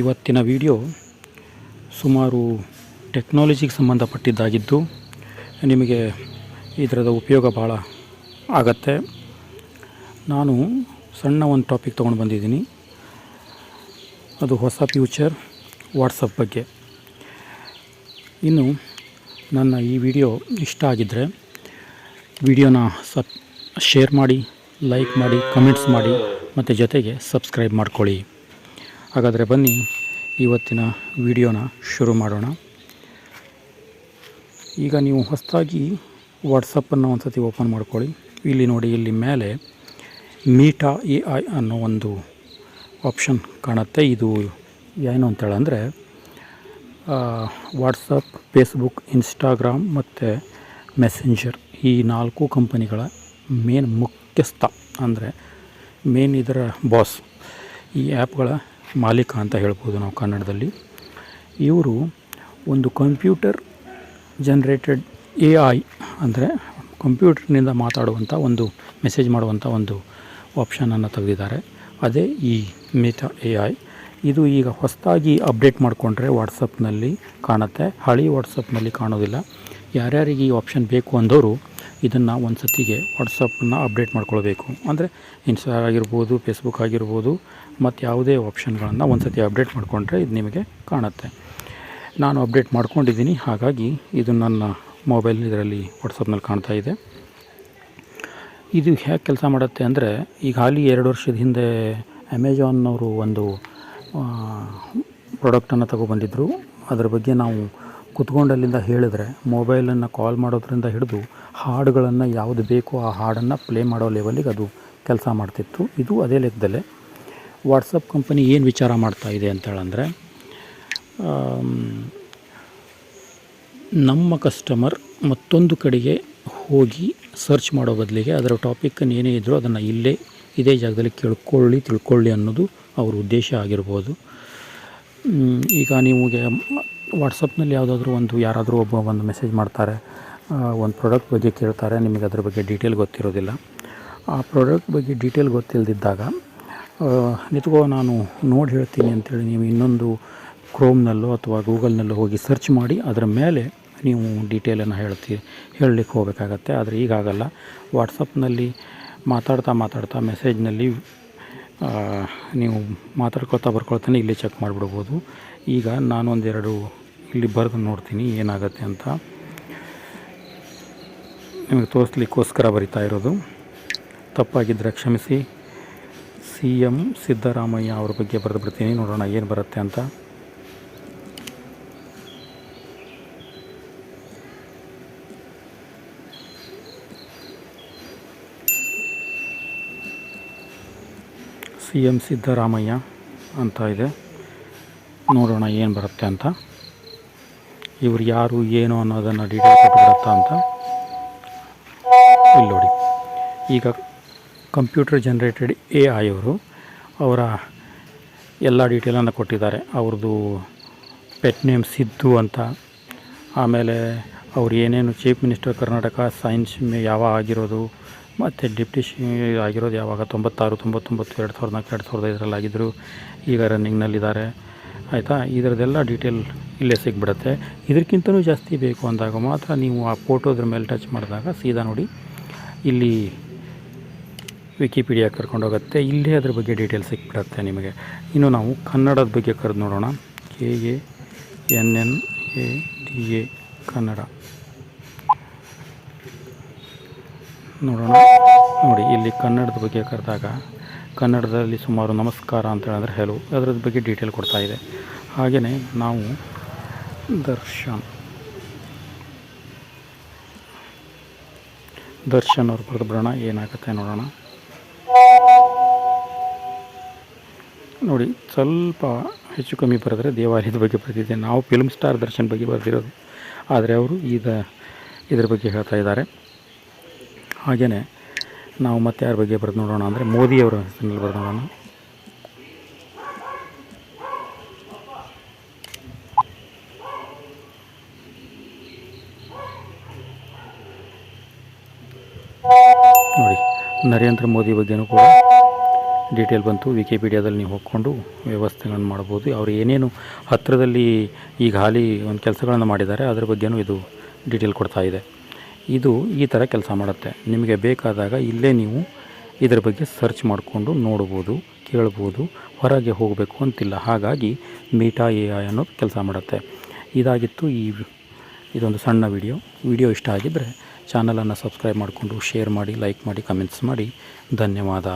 ಇವತ್ತಿನ ವಿಡಿಯೋ ಸುಮಾರು ಟೆಕ್ನಾಲಜಿಗೆ ಸಂಬಂಧಪಟ್ಟಿದ್ದಾಗಿದ್ದು ನಿಮಗೆ ಇದರದ ಉಪಯೋಗ ಭಾಳ ಆಗತ್ತೆ. ನಾನು ಸಣ್ಣ ಒಂದು ಟಾಪಿಕ್ ತೊಗೊಂಡು ಬಂದಿದ್ದೀನಿ. ಅದು ಹೊಸ ಫ್ಯೂಚರ್ ವಾಟ್ಸಪ್ ಬಗ್ಗೆ. ಇನ್ನು ನನ್ನ ಈ ವಿಡಿಯೋ ಇಷ್ಟ ಆಗಿದ್ದರೆ ವಿಡಿಯೋನ ಶೇರ್ ಮಾಡಿ, ಲೈಕ್ ಮಾಡಿ, ಕಮೆಂಟ್ಸ್ ಮಾಡಿ ಮತ್ತು ಜೊತೆಗೆ ಸಬ್ಸ್ಕ್ರೈಬ್ ಮಾಡ್ಕೊಳ್ಳಿ. ಹಾಗಾದರೆ ಬನ್ನಿ ಇವತ್ತಿನ ವಿಡಿಯೋನ ಶುರು ಮಾಡೋಣ. ಈಗ ನೀವು ಹೊಸದಾಗಿ ವಾಟ್ಸಪ್ಪನ್ನು ಒಂದು ಸತಿ ಓಪನ್ ಮಾಡ್ಕೊಳ್ಳಿ. ಇಲ್ಲಿ ನೋಡಿ, ಇಲ್ಲಿ ಮೇಲೆ ಮೀಟಾ AI ಅನ್ನೋ ಒಂದು ಆಪ್ಷನ್ ಕಾಣುತ್ತೆ. ಇದು ಏನು ಅಂತೇಳಂದರೆ ವಾಟ್ಸಪ್, ಫೇಸ್ಬುಕ್, ಇನ್ಸ್ಟಾಗ್ರಾಮ್ ಮತ್ತು ಮೆಸೆಂಜರ್ ಈ 4 ಕಂಪನಿಗಳ ಮುಖ್ಯಸ್ಥ, ಅಂದರೆ ಇದರ ಬಾಸ್, ಈ ಆ್ಯಪ್ಗಳ ಮಾಲೀಕ ಅಂತ ಹೇಳ್ಬೋದು ನಾವು ಕನ್ನಡದಲ್ಲಿ. ಇವರು ಒಂದು ಕಂಪ್ಯೂಟರ್ ಜನರೇಟೆಡ್ AI, ಅಂದರೆ ಕಂಪ್ಯೂಟರ್ನಿಂದ ಮಾತಾಡುವಂಥ ಒಂದು ಮೆಸೇಜ್ ಮಾಡುವಂಥ ಒಂದು ಆಪ್ಷನನ್ನು ತೆಗೆದಿದ್ದಾರೆ. ಅದೇ ಈ ಮೀಟಾ AI. ಇದು ಈಗ ಹೊಸದಾಗಿ ಅಪ್ಡೇಟ್ ಮಾಡಿಕೊಂಡ್ರೆ ವಾಟ್ಸಪ್ನಲ್ಲಿ ಕಾಣುತ್ತೆ, ಹಳಿ ವಾಟ್ಸಪ್ನಲ್ಲಿ ಕಾಣೋದಿಲ್ಲ. ಯಾರ್ಯಾರಿಗೆ ಈ ಆಪ್ಷನ್ ಬೇಕು ಅಂದವರು ಇದನ್ನು ಒಂದು ಸತಿಗೆ ವಾಟ್ಸಪ್ಪನ್ನು ಅಪ್ಡೇಟ್ ಮಾಡ್ಕೊಳ್ಬೇಕು. ಅಂದರೆ ಇನ್ಸ್ಟಾ ಆಗಿರ್ಬೋದು, ಫೇಸ್ಬುಕ್ ಆಗಿರ್ಬೋದು, ಮತ್ತು ಯಾವುದೇ ಆಪ್ಷನ್ಗಳನ್ನು ಒಂದು ಸತಿ ಅಪ್ಡೇಟ್ ಮಾಡಿಕೊಂಡ್ರೆ ಇದು ನಿಮಗೆ ಕಾಣುತ್ತೆ. ನಾನು ಅಪ್ಡೇಟ್ ಮಾಡ್ಕೊಂಡಿದ್ದೀನಿ, ಹಾಗಾಗಿ ಇದು ನನ್ನ ಮೊಬೈಲ್ ಇದರಲ್ಲಿ ವಾಟ್ಸಪ್ನಲ್ಲಿ ಕಾಣ್ತಾ ಇದೆ. ಇದು ಹೇಗೆ ಕೆಲಸ ಮಾಡುತ್ತೆ ಅಂದರೆ, ಈಗ ಹಾಲಿ 2 ವರ್ಷದ ಹಿಂದೆ ಅಮೆಜಾನ್ನವರು ಒಂದು ಪ್ರಾಡಕ್ಟನ್ನು ತಗೊಬಂದಿದ್ದರು. ಅದರ ಬಗ್ಗೆ ನಾವು ಕುತ್ಕೊಂಡಲ್ಲಿಂದ ಹೇಳಿದ್ರೆ ಮೊಬೈಲನ್ನು ಕಾಲ್ ಮಾಡೋದ್ರಿಂದ ಹಿಡಿದು ಹಾಡುಗಳನ್ನು ಯಾವುದು ಬೇಕೋ ಆ ಹಾಡನ್ನು ಪ್ಲೇ ಮಾಡೋ ಲೆವೆಲಿಗೆ ಅದು ಕೆಲಸ ಮಾಡ್ತಿತ್ತು. ಇದು ಅದೇ ಲೆಕ್ಕದಲ್ಲೇ ವಾಟ್ಸಪ್ ಕಂಪನಿ ಏನು ವಿಚಾರ ಮಾಡ್ತಾಯಿದೆ ಅಂತೇಳಂದರೆ, ನಮ್ಮ ಕಸ್ಟಮರ್ ಮತ್ತೊಂದು ಕಡೆಗೆ ಹೋಗಿ ಸರ್ಚ್ ಮಾಡೋ ಬದಲಿಗೆ ಅದರ ಟಾಪಿಕ್ಕನ್ನು ಏನೇ ಇದ್ದರೂ ಅದನ್ನು ಇದೇ ಜಾಗದಲ್ಲಿ ತಿಳ್ಕೊಳ್ಳಿ ಅನ್ನೋದು ಅವ್ರ ಉದ್ದೇಶ ಆಗಿರ್ಬೋದು. ಈಗ ನಿಮಗೆ ವಾಟ್ಸಪ್ನಲ್ಲಿ ಯಾರಾದರೂ ಒಂದು ಮೆಸೇಜ್ ಮಾಡ್ತಾರೆ, ಒಂದು ಪ್ರಾಡಕ್ಟ್ ಬಗ್ಗೆ ಕೇಳ್ತಾರೆ, ನಿಮಗೆ ಅದ್ರ ಬಗ್ಗೆ ಡೀಟೇಲ್ ಗೊತ್ತಿರೋದಿಲ್ಲ. ಆ ಪ್ರಾಡಕ್ಟ್ ಬಗ್ಗೆ ಡೀಟೇಲ್ ಗೊತ್ತಿಲ್ಲದಿದ್ದಾಗ ನಿತ್ಕೋ ನಾನು ನೋಡಿ ಹೇಳ್ತೀನಿ ಅಂಥೇಳಿ ನೀವು ಇನ್ನೊಂದು ಕ್ರೋಮ್ನಲ್ಲೋ ಅಥವಾ ಗೂಗಲ್ನಲ್ಲೋ ಹೋಗಿ ಸರ್ಚ್ ಮಾಡಿ ಅದರ ಮೇಲೆ ನೀವು ಡೀಟೇಲನ್ನು ಹೇಳಲಿಕ್ಕೆ ಹೋಗಬೇಕಾಗತ್ತೆ. ಆದರೆ ಈಗಾಗಲ್ಲ. ವಾಟ್ಸಪ್ನಲ್ಲಿ ಮಾತಾಡ್ತಾ ಮೆಸೇಜ್ನಲ್ಲಿ ನೀವು ಬರ್ಕೊಳ್ತಾನೆ ಇಲ್ಲಿ ಚೆಕ್ ಮಾಡಿಬಿಡ್ಬೋದು. ಈಗ ನಾನೊಂದೆರಡು ಇಲ್ಲಿ ಬರೆದು ನೋಡ್ತೀನಿ ಏನಾಗುತ್ತೆ ಅಂತ. ನಿಮಗೆ ತೋರಿಸ್ಲಿಕ್ಕೋಸ್ಕರ ಬರಿತಾ ಇರೋದು. ತಪ್ಪಾಗಿದ್ದರೆ ಕ್ಷಮಿಸಿ. CM ಸಿದ್ದರಾಮಯ್ಯ ಅವ್ರ ಬಗ್ಗೆ ಬರೆದು ಬಿಡ್ತೀನಿ, ನೋಡೋಣ ಏನು ಬರುತ್ತೆ ಅಂತ. CM ಸಿದ್ದರಾಮಯ್ಯ ಅಂತ ಇದೆ, ನೋಡೋಣ ಏನು ಬರುತ್ತೆ ಅಂತ. ಇವರು ಯಾರು ಏನು ಅನ್ನೋದನ್ನು ಡೀಟೇಲ್ ಕೊಟ್ಟುಬಿಡುತ್ತಾ ಅಂತ. ಇಲ್ಲಿ ನೋಡಿ, ಈಗ ಕಂಪ್ಯೂಟರ್ ಜನರೇಟೆಡ್ AI ಅವರ ಎಲ್ಲ ಡೀಟೇಲನ್ನು ಕೊಟ್ಟಿದ್ದಾರೆ. ಅವ್ರದ್ದು ಪೆಟ್ ನೇಮ್ ಸಿದ್ದು ಅಂತ, ಆಮೇಲೆ ಅವ್ರು ಏನೇನು ಚೀಫ್ ಮಿನಿಸ್ಟರ್ ಕರ್ನಾಟಕ ಸೈನ್ಸ್ ಯಾವಾಗ ಆಗಿರೋದು, ಮತ್ತು ಡಿಪ್ಟಿ ಆಗಿರೋದು ಯಾವಾಗ 96, 99, 2004, 2005 ಆಗಿದ್ದರು. ಈಗ ರನ್ನಿಂಗ್ನಲ್ಲಿದ್ದಾರೆ, ಆಯಿತಾ. ಇದರದ್ದೆಲ್ಲ ಡೀಟೇಲ್ ಇಲ್ಲೇ ಸಿಗ್ಬಿಡುತ್ತೆ. ಇದಕ್ಕಿಂತಲೂ ಜಾಸ್ತಿ ಬೇಕು ಅಂದಾಗ ಮಾತ್ರ ನೀವು ಆ ಫೋಟೋದ್ರ ಮೇಲೆ ಟಚ್ ಮಾಡಿದಾಗ ಸೀದಾ ನೋಡಿ ಇಲ್ಲಿ ವಿಕಿಪೀಡಿಯಾ ಕರ್ಕೊಂಡೋಗುತ್ತೆ. ಇಲ್ಲೇ ಅದ್ರ ಬಗ್ಗೆ ಡೀಟೇಲ್ ಸಿಕ್ಬಿಡುತ್ತೆ ನಿಮಗೆ. ಇನ್ನು ನಾವು ಕನ್ನಡದ ಬಗ್ಗೆ ಕರೆದು ನೋಡೋಣ. KANNADA ಕನ್ನಡ ನೋಡೋಣ. ನೋಡಿ, ಇಲ್ಲಿ ಕನ್ನಡದ ಬಗ್ಗೆ ಕರೆದಾಗ ಕನ್ನಡದಲ್ಲಿ ಸುಮಾರು ನಮಸ್ಕಾರ ಅಂತ ಹೇಳಿದ್ರೆ ಹೆಲೋ, ಅದರ ಬಗ್ಗೆ ಡೀಟೇಲ್ ಕೊಡ್ತಾ ಇದೆ. ಹಾಗೆಯೇ ನಾವು ದರ್ಶನ್ ಅವ್ರು ಬರೆದು ಬಿಡೋಣ, ಏನಾಗುತ್ತೆ ನೋಡೋಣ. ನೋಡಿ, ಸ್ವಲ್ಪ ಹೆಚ್ಚು ಕಮ್ಮಿ ಬರೆದ್ರೆ ದೇವಾಲಯದ ಬಗ್ಗೆ ಬರೆದಿದೆ. ನಾವು ಫಿಲ್ಮ್ ಸ್ಟಾರ್ ದರ್ಶನ್ ಬಗ್ಗೆ ಬರೆದಿರೋದು, ಆದರೆ ಅವರು ಇದ್ರ ಬಗ್ಗೆ ಹೇಳ್ತಾ ಇದ್ದಾರೆ. ಹಾಗೆಯೇ ನಾವು ಮತ್ತೆ ಯಾರ ಬಗ್ಗೆ ಬರೆದು ನೋಡೋಣ ಅಂದರೆ ಮೋದಿಯವರ ಹೆಸರಿನಲ್ಲಿ ಬರೆದು ನೋಡೋಣ. ನೋಡಿ, ನರೇಂದ್ರ ಮೋದಿ ಬಗ್ಗೆನೂ ಕೂಡ ಡೀಟೇಲ್ ಬಂತು. ವಿಕಿಪೀಡಿಯಾದಲ್ಲಿ ನೀವು ಹೋಗ್ಕೊಂಡು ವ್ಯವಸ್ಥೆಗಳನ್ನು ಮಾಡ್ಬೋದು. ಅವರು ಏನೇನು ಹತ್ತಿರದಲ್ಲಿ ಈಗ ಹಾಲಿ ಒಂದು ಕೆಲಸಗಳನ್ನು ಮಾಡಿದ್ದಾರೆ ಅದರ ಬಗ್ಗೆನೂ ಇದು ಡೀಟೇಲ್ ಕೊಡ್ತಾ ಇದೆ. ಇದು ಈ ಥರ ಕೆಲಸ ಮಾಡುತ್ತೆ. ನಿಮಗೆ ಬೇಕಾದಾಗ ಇಲ್ಲೇ ನೀವು ಇದರ ಬಗ್ಗೆ ಸರ್ಚ್ ಮಾಡಿಕೊಂಡು ನೋಡ್ಬೋದು, ಕೇಳ್ಬೋದು. ಹೊರಗೆ ಹೋಗಬೇಕು ಅಂತಿಲ್ಲ. ಹಾಗಾಗಿ ಮೀಟಾ AI ಅನ್ನೋದು ಕೆಲಸ ಮಾಡುತ್ತೆ. ಇದಾಗಿತ್ತು ಇದೊಂದು ಸಣ್ಣ ವಿಡಿಯೋ ಇಷ್ಟ ಆಗಿದ್ದರೆ ಚಾನಲನ್ನು ಸಬ್ಸ್ಕ್ರೈಬ್ ಮಾಡಿಕೊಂಡು ಶೇರ್ ಮಾಡಿ, ಲೈಕ್ ಮಾಡಿ, ಕಮೆಂಟ್ಸ್ ಮಾಡಿ. ಧನ್ಯವಾದ.